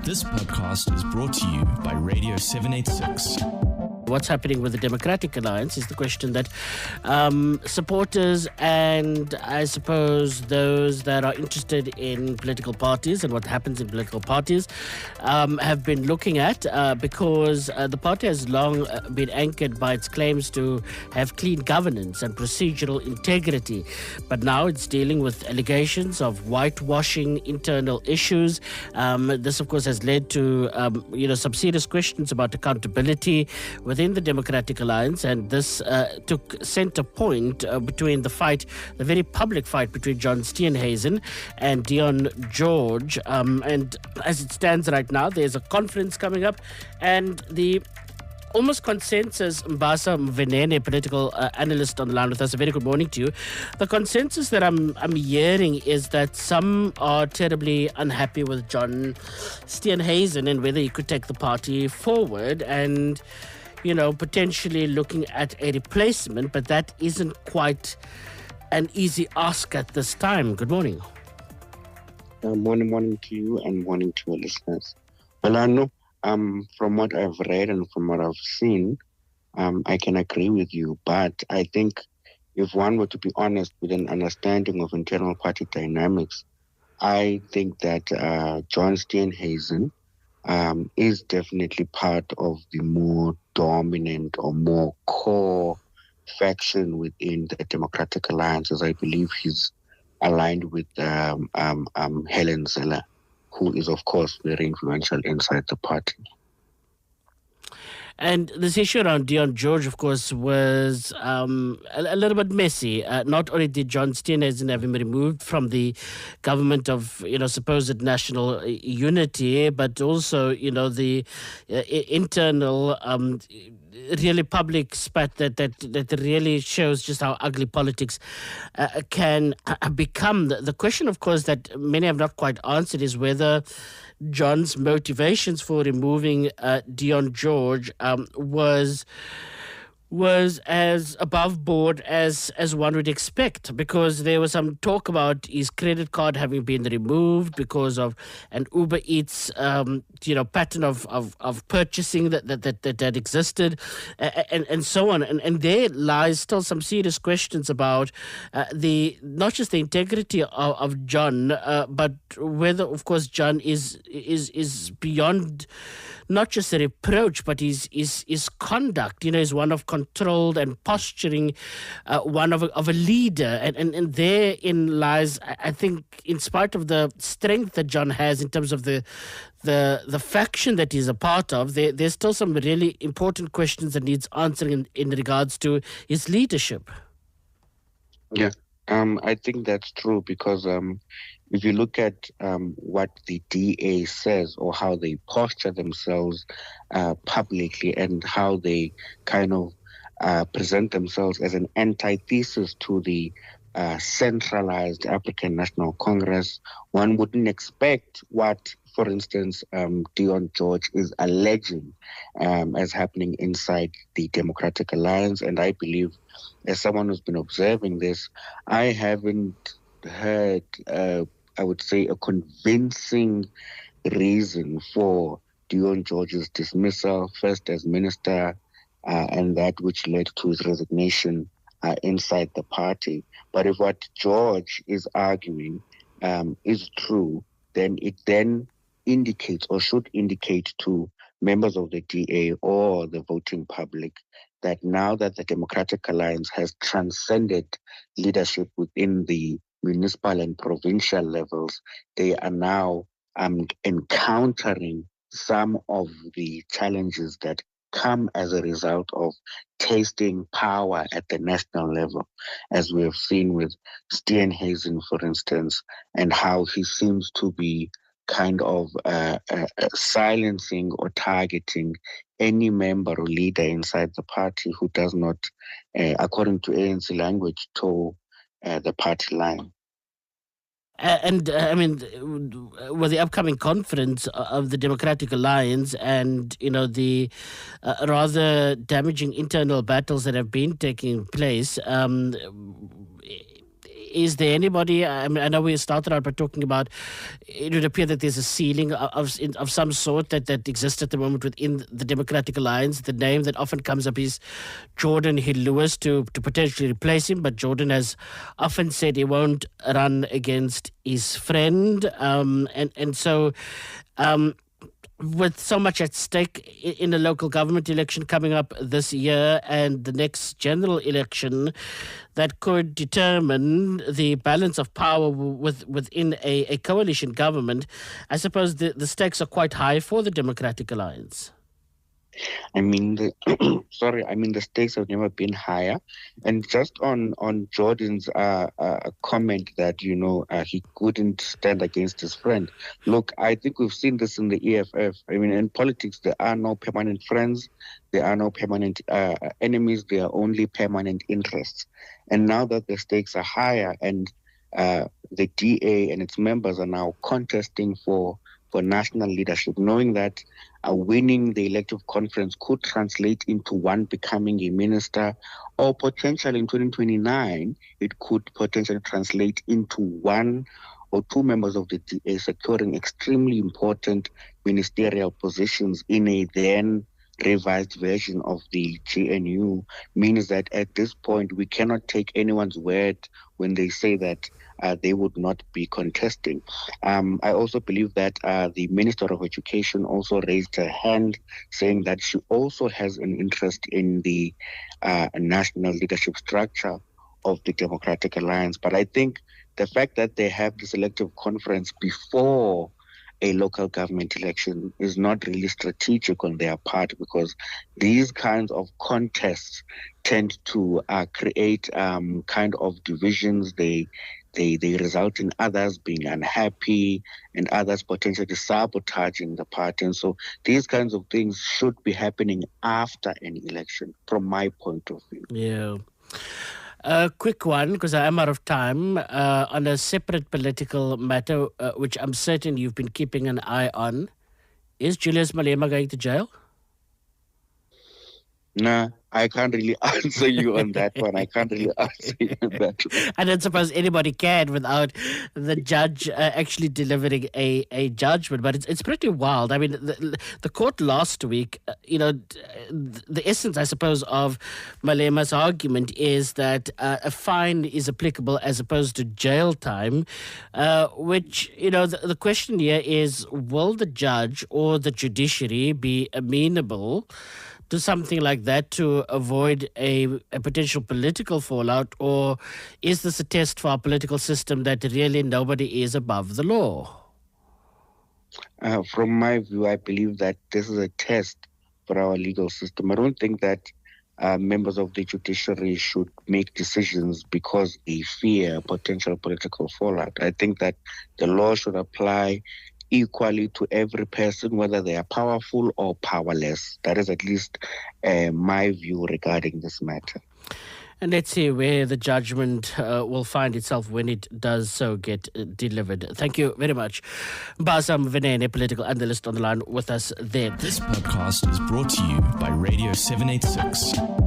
This podcast is brought to you by Radio 786. What's happening with the Democratic Alliance is the question that supporters and I suppose those that are interested in political parties and what happens in political parties have been looking at because the party has long been anchored by its claims to have clean governance and procedural integrity. But now it's dealing with allegations of whitewashing internal issues. This, of course, has led to some serious questions about accountability within the Democratic Alliance, and this took center point between the very public fight between John Steenhuisen and Dion George. And as it stands right now, there's a conference coming up, and the almost consensus, Mbasa Mvenene, political analyst on the line with us. A very good morning to you. The consensus that I'm hearing is that some are terribly unhappy with John Steenhuisen and whether he could take the party forward, and potentially looking at a replacement, but that isn't quite an easy ask at this time. Good morning. Morning to you and morning to your listeners. Well, I know from what I've read and from what I've seen, I can agree with you, but I think if one were to be honest with an understanding of internal party dynamics, I think that John Steenhuisen is definitely part of the more dominant or more core faction within the Democratic Alliance, as I believe he's aligned with Helen Zille, who is, of course, very influential inside the party. And this issue around Dion George, of course, was a little bit messy. Not only did John Steenhuisen have him removed from the government of, supposed national unity, but also, the internal really public spat that really shows just how ugly politics can become. The question, of course, that many have not quite answered is whether John's motivations for removing Dion George was as above board as one would expect, because there was some talk about his credit card having been removed because of an Uber Eats pattern of purchasing that existed, and so on, and there lies still some serious questions about the not just the integrity of John, but whether, of course, John is beyond not just a reproach, but his conduct, is one of controlled and posturing, one of a leader. And therein lies, I think, in spite of the strength that John has in terms of the faction that he's a part of, there's still some really important questions that needs answering in regards to his leadership. Yeah, I think that's true because if you look at what the DA says or how they posture themselves publicly and how they kind of present themselves as an antithesis to the centralized African National Congress, one wouldn't expect what, for instance, Dion George is alleging as happening inside the Democratic Alliance. And I believe, as someone who's been observing this, I haven't heard I would say a convincing reason for Dion George's dismissal, first as minister, and that which led to his resignation inside the party. But if what George is arguing is true, then it then indicates or should indicate to members of the DA or the voting public that now that the Democratic Alliance has transcended leadership within the municipal and provincial levels, they are now encountering some of the challenges that come as a result of tasting power at the national level, as we have seen with Steenhuisen, for instance, and how he seems to be kind of silencing or targeting any member or leader inside the party who does not, according to ANC language, toe the party line. And with the upcoming conference of the Democratic Alliance and, the rather damaging internal battles that have been taking place, is there anybody, I know we started out by talking about, it would appear that there's a ceiling of some sort that exists at the moment within the Democratic Alliance. The name that often comes up is Jordan Hill-Lewis to potentially replace him, but Jordan has often said he won't run against his friend. So with so much at stake in the local government election coming up this year and the next general election that could determine the balance of power within a coalition government, I suppose the stakes are quite high for the Democratic Alliance. I mean, the stakes have never been higher. And just on Jordan's comment that, he couldn't stand against his friend. Look, I think we've seen this in the EFF. I mean, in politics, there are no permanent friends. There are no permanent enemies. There are only permanent interests. And now that the stakes are higher and the DA and its members are now contesting for national leadership, knowing that winning the elective conference could translate into one becoming a minister, or potentially in 2029, it could potentially translate into one or two members of the DA securing extremely important ministerial positions in a then revised version of the GNU, means that at this point we cannot take anyone's word when they say that they would not be contesting. I also believe that the Minister of Education also raised her hand, saying that she also has an interest in the national leadership structure of the Democratic Alliance. But I think the fact that they have this elective conference before a local government election is not really strategic on their part, because these kinds of contests tend to create kind of divisions. They result in others being unhappy and others potentially sabotaging the party. And so these kinds of things should be happening after an election, from my point of view. Yeah. A quick one, because I am out of time, on a separate political matter, which I'm certain you've been keeping an eye on. Is Julius Malema going to jail? Nah, I can't really answer you on that one. I don't suppose anybody can without the judge actually delivering a judgment. But it's pretty wild. I mean, the court last week, the essence, I suppose, of Malema's argument is that a fine is applicable as opposed to jail time, which, the question here is, will the judge or the judiciary be amenable to something like that to avoid a potential political fallout, or is this a test for our political system that really nobody is above the law? From my view, I believe that this is a test for our legal system. I don't think that members of the judiciary should make decisions because they fear potential political fallout. I think that the law should apply equally to every person, whether they are powerful or powerless. That is at least my view regarding this matter. And let's see where the judgment will find itself when it does so get delivered. Thank you very much. Basam Venene, political analyst, on the line with us there. This podcast is brought to you by Radio 786.